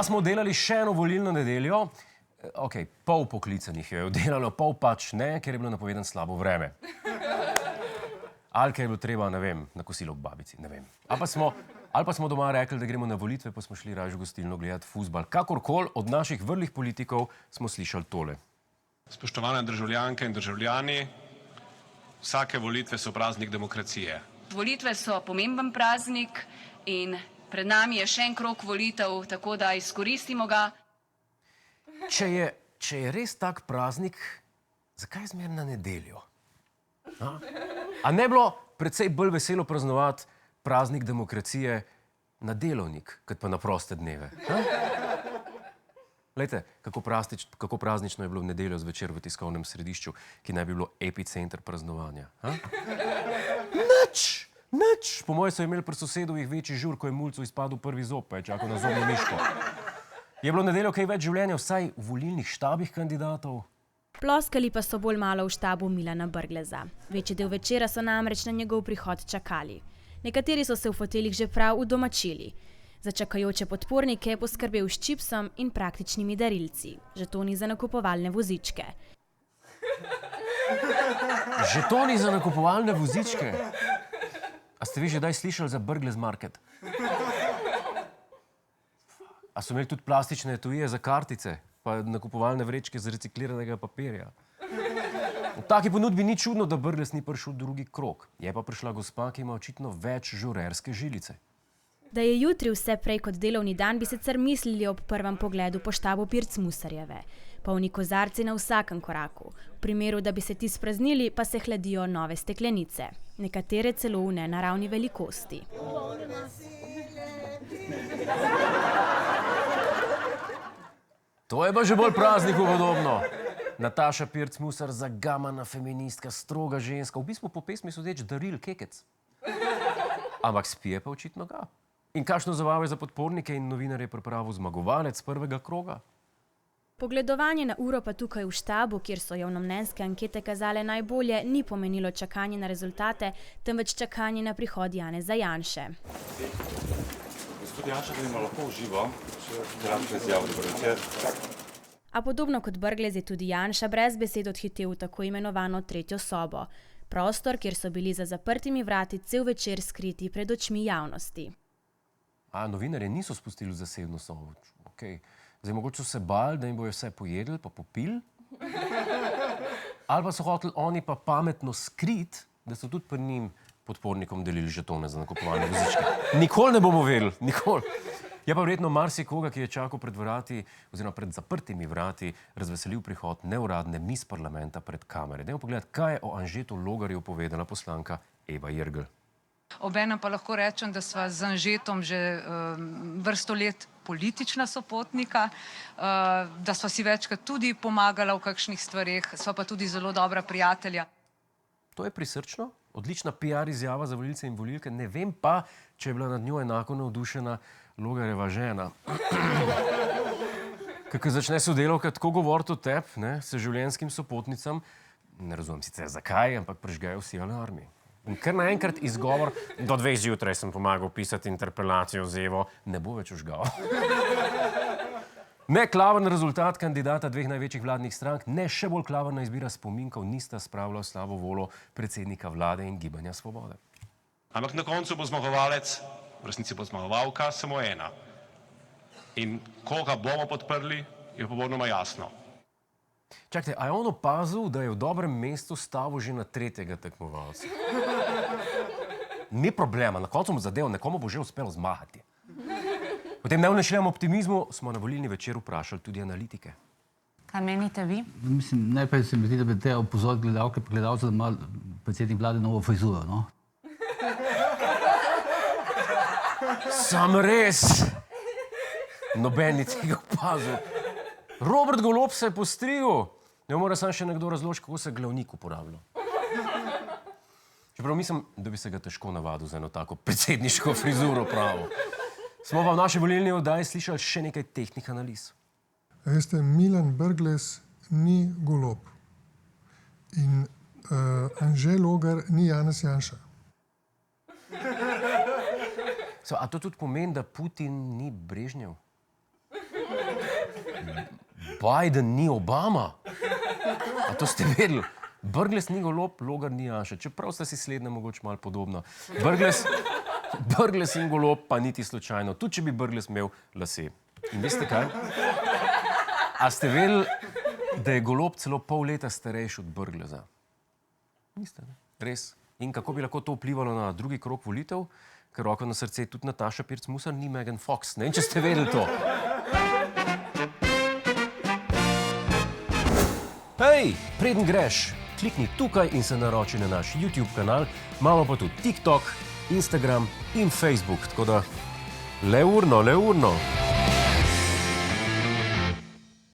smo delali še eno volilno nedeljo. Ok, pol poklicanih jo je oddelalo, pol pač ne, ker je bilo napovedano slabo vreme. Ali ker je bilo treba, ne vem, na kosilo k babici, ne vem. Ali pa smo doma rekli, da gremo na volitve, pa smo šli raje v gostilno gledati fuzbal. Kakorkoli, od naših vrlih politikov smo slišali tole. Spoštovane državljanke in državljani, vsake volitve so praznik demokracije. Volitve so pomemben praznik in pred nami je še en krog volitev, tako da izkoristimo ga. Če je res tak praznik, zakaj zmer na nedeljo? A ne bilo precej bolj veselo praznovati praznik demokracije na delovnik, kot pa na proste dneve? Glejte, kako praznično je bilo v nedeljo zvečer v tiskovnem središču, ki naj bi bilo epicenter praznovanja. Nič! Po moje so imeli pri sosedovih večji žur, ko je mulcu izpadel prvi zob, pa je čakal na zobno miško. Je bilo nedeljo kaj več življenja vsaj v volilnih štabih kandidatov? Ploskali pa so bolj malo v štabu Milana Brgleza. Večji del večera so namreč na njegov prihod čakali. Nekateri so se v foteljih že prav udomačili. Za čakajoče podpornike je poskrbel s čipsom in praktičnimi darilci, žetoni za nakupovalne vozičke. Žetoni za nakupovalne vozičke? A ste vi že daj slišali za Brglez Market? A so imeli tudi plastične etuje za kartice, pa nakupovalne vrečke z recikliranega papirja? V taki ponudbi ni čudno, da Brglez ni prišel v drugi krog. Je pa prišla gospa, ki ima očitno več žurerske žilice. Da je jutri vse prej kot delovni dan, bi sicer mislili ob prvem pogledu po štabu Pirc Musarjeve. Polni kozarci na vsakem koraku. V primeru, da bi se ti spraznili, pa se hladijo nove steklenice. Nekatere celo v nenaravni velikosti. To je pa že bolj prazniku podobno. Nataša Pirc Musar, zagamana feministka, stroga ženska, v bistvu po pesmi sodeč daril kekec. Ampak spije pa očitno ga. In kakšno zabavo za podpornike in novinarje pripravil zmagovalec prvega kroga? Pogledovanje na uro pa tukaj v štabu, kjer so javnomnenjske ankete kazale najbolje, ni pomenilo čakanje na rezultate, temveč čakanje na prihod Janeza Janše. Gospod Janša, da ima lahko uživo, še gradke izjavo, dobro večer. A podobno kot Brglez je tudi Janša brez besed odhitel v tako imenovano tretjo sobo. Prostor, kjer so bili za zaprtimi vrati cel večer skriti pred očmi javnosti. A novinarje niso spustili v zasebno sobo. Okay. Zdaj, mogoče so se bali, da jim bojo vse pojedli pa popili. Ali pa so hoteli oni pa pametno skriti, da so tudi pri njim podpornikom delili žetone za nakupovalne vozičke. Nikoli ne bomo vedeli, nikoli. Je pa verjetno marsikoga, ki je čakal pred vrati, oziroma pred zaprtimi vrati, razveselil prihod neuradne mis parlamenta pred kamere. Dajmo pogledati, kaj je o Anžetu Logarju povedala poslanka Eva Irgl. Obenem pa lahko rečem, da sva z Anžetom že vrsto let politična sopotnika, da sva si večkrat tudi pomagala v kakšnih stvareh, sva pa tudi zelo dobra prijatelja. To je prisrčno, odlična PR izjava za volilce in volilke, ne vem pa, če je bila nad njo enako navdušena Logarjeva žena. Kako začne sodelavka tako govoriti o tebi, s življenjskim sopotnicam, ne razumem sicer zakaj, ampak prižgejo vsi alarmi. In kar naenkrat izgovor, do 2 zjutraj sem pomagal pisati interpelacijo z Evo, ne bo več užgal. Ne klavrn rezultat kandidata 2 največjih vladnih strank, ne še bolj klavrna izbira spominkov nista spravila v slabo voljo predsednika vlade in Gibanja Svobode. Ampak na koncu bo zmagovalec, v resnici bo zmagovalka, samo ena. In koga bomo podprli, je popolnoma jasno. Čakajte, a je on opazil, da je v dobrem mestu stavil že na 3. tekmovalca? Ni problema, na koncu mu zadev, nekomu bo že uspelo zmagati. V tem nevnešljem optimizmu smo na volilni večer vprašali tudi analitike. Kaj menite vi? Mislim, najprej se mi zdi, da bi treba opozoriti gledalke pa gledalce, da ima predsednik vlade novo frizuro, no? Sam res! Noben ni tega opazil. Robert Golob se je postrigel. Ne mora sam še nekdo razložiti, kako se glavnik uporabljal. Čeprav mislim, da bi se ga težko navadil za eno tako predsedniško frizuro pravo. Smo pa v naši volilni oddaji slišali še nekaj tehtnih analiz. Veste, Milan Brglez ni Golob. In Anže Logar ni Janez Janša. A to tudi pomeni, da Putin ni Brežnjev? Biden ni Obama. A to ste vedeli? Brglez ni Golob, Logar ni Janša. Čeprav sta si slednja mogoče malo podobna. Brglez in Golob pa niti slučajno. Tudi, če bi Brglez imel lase. In veste kaj? A ste vedeli, da je Golob celo pol leta starejši od Brgleza? Niste, ne? Res. In kako bi lahko to vplivalo na drugi krog volitev? Ker roko na srce tudi Nataša Pirc-Musar ni Megan Fox. Ne vem, če ste vedeli to. Hej, preden greš, klikni tukaj in se naroči na naš YouTube kanal. Imamo pa tudi TikTok, Instagram in Facebook. Tako da le urno.